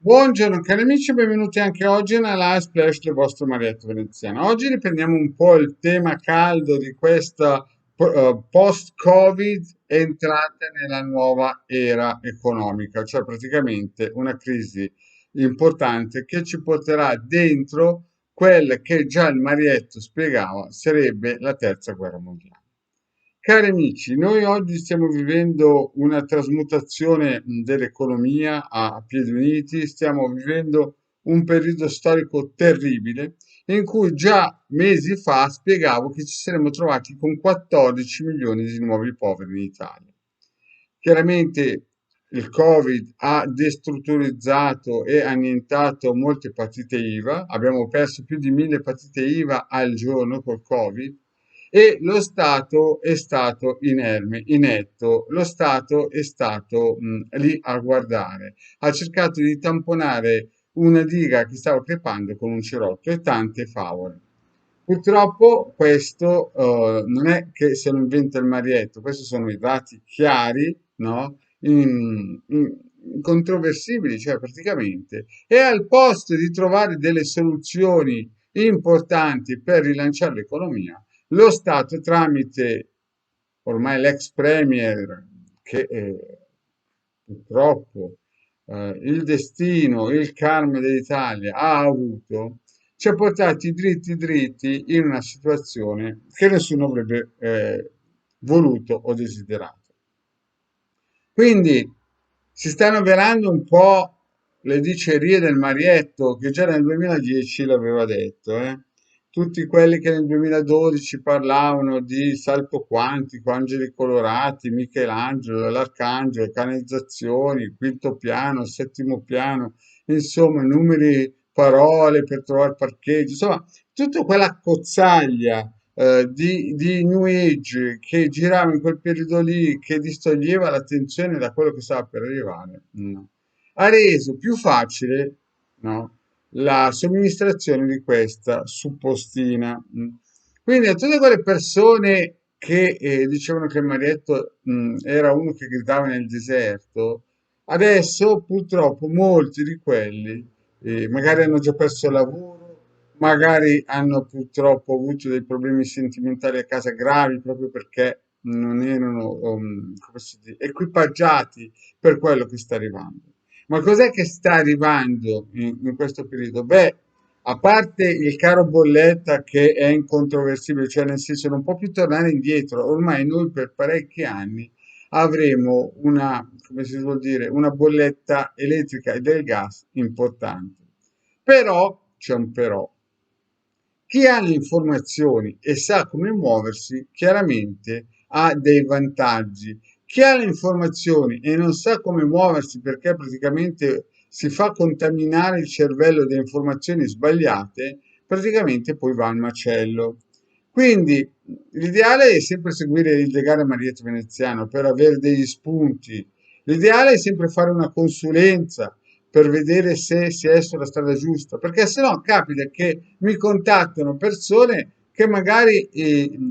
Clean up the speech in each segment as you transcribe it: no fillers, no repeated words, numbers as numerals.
Buongiorno cari amici, benvenuti anche oggi nella Live Splash del vostro Marietto Veneziano. Oggi riprendiamo un po' il tema caldo di questa post-Covid entrata nella nuova era economica, cioè praticamente una crisi importante che ci porterà dentro quella che già il Marietto spiegava sarebbe la terza guerra mondiale. Cari amici, noi oggi stiamo vivendo una trasmutazione dell'economia a piedi uniti, stiamo vivendo un periodo storico terribile in cui già mesi fa spiegavo che ci saremmo trovati con 14 milioni di nuovi poveri in Italia. Chiaramente il Covid ha destrutturizzato e annientato molte partite IVA, abbiamo perso più di 1000 partite IVA al giorno col Covid e lo Stato è stato inerme, inetto, lo Stato è stato lì a guardare, ha cercato di tamponare una diga che stava crepando con un cerotto e tante favole. Purtroppo questo non è che se lo inventa il Marietto, questi sono i dati chiari, no? Incontroversibili, cioè praticamente. E al posto di trovare delle soluzioni importanti per rilanciare l'economia, lo Stato tramite ormai l'ex premier che purtroppo il destino, il karma dell'Italia ha avuto, ci ha portati dritti dritti in una situazione che nessuno avrebbe voluto o desiderato. Quindi si stanno velando un po' le dicerie del Marietto, che già nel 2010 l'aveva detto, eh. Tutti quelli che nel 2012 parlavano di salto quantico, angeli colorati, Michelangelo, l'Arcangelo, canalizzazioni, quinto piano, settimo piano, insomma, numeri, parole per trovare parcheggio, insomma, tutta quella cozzaglia di New Age che girava in quel periodo lì, che distoglieva l'attenzione da quello che stava per arrivare, no, ha reso più facile, no, la somministrazione di questa suppostina. Quindi a tutte quelle persone che dicevano che Marietto era uno che gridava nel deserto, adesso purtroppo molti di quelli magari hanno già perso il lavoro, magari hanno purtroppo avuto dei problemi sentimentali a casa gravi proprio perché non erano come si dice, equipaggiati per quello che sta arrivando. Ma cos'è che sta arrivando in questo periodo? Beh, a parte il caro bolletta che è incontrovertibile, cioè nel senso non può più tornare indietro, ormai noi per parecchi anni avremo una, come si vuol dire, una bolletta elettrica e del gas importante. Però, c'è un però, chi ha le informazioni e sa come muoversi, chiaramente ha dei vantaggi. Chi ha le informazioni e non sa come muoversi perché praticamente si fa contaminare il cervello da informazioni sbagliate, praticamente poi va al macello. Quindi l'ideale è sempre seguire il legale Marietto Veneziano per avere degli spunti. L'ideale è sempre fare una consulenza per vedere se si è sulla strada giusta, perché se no capita che mi contattano persone che magari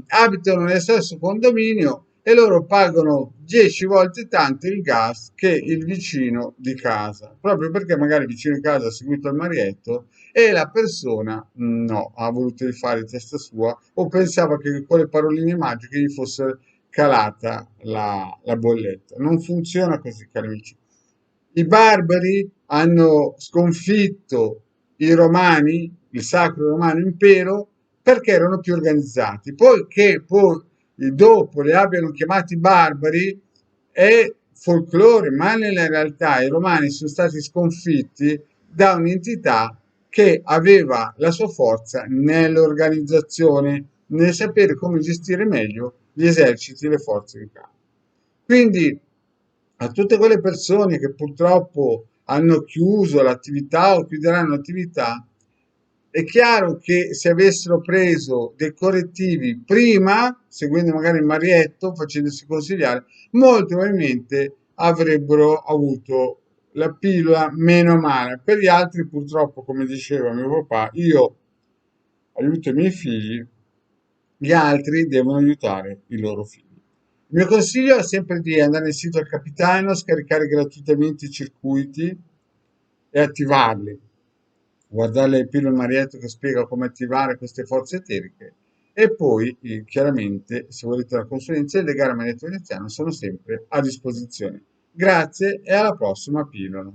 abitano nel stesso condominio e loro pagano 10 volte tanto il gas che il vicino di casa, proprio perché magari il vicino di casa ha seguito il Marietto e la persona no, ha voluto rifare di testa sua o pensava che con le paroline magiche gli fosse calata la bolletta. Non funziona così, cari amici. I barbari hanno sconfitto i romani, il Sacro Romano Impero, perché erano più organizzati. Poi che poi dopo li abbiano chiamati barbari è folklore, ma nella realtà i romani sono stati sconfitti da un'entità che aveva la sua forza nell'organizzazione, nel sapere come gestire meglio gli eserciti e le forze in campo. Quindi a tutte quelle persone che purtroppo hanno chiuso l'attività o chiuderanno l'attività, è chiaro che se avessero preso dei correttivi prima, seguendo magari il Marietto, facendosi consigliare, molto probabilmente avrebbero avuto la pillola meno male. Per gli altri, purtroppo, come diceva mio papà, io aiuto i miei figli, gli altri devono aiutare i loro figli. Il mio consiglio è sempre di andare nel sito del capitano, scaricare gratuitamente i circuiti e attivarli. Guardare il Pilo Marietto che spiega come attivare queste forze eteriche e poi, chiaramente, se volete la consulenza e le gare Marietto Veneziano sono sempre a disposizione. Grazie e alla prossima pillola.